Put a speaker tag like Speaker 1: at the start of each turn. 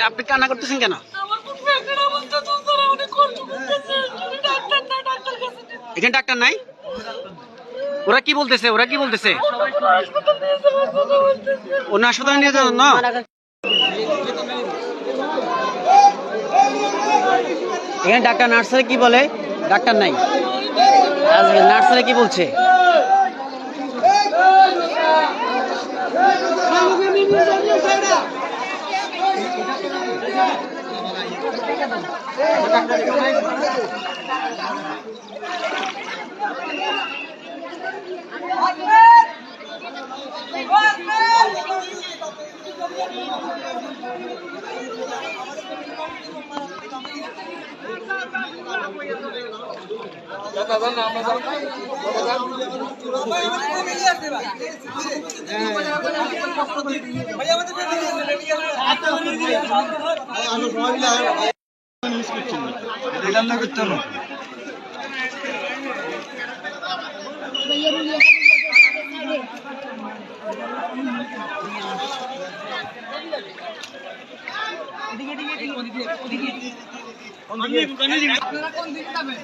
Speaker 1: আপনি কান্না করতেছেন কেন? এখানে ডাক্তার নাই? ওরা কি বলতেছে? অন্য হাসপাতালে নিয়ে যান না। এখানে ডাক্তার নার্সারি কি বলে? ডাক্তার নাই। নার্সারি কি বলছে? আপনারা কোন দিকে যাবেন?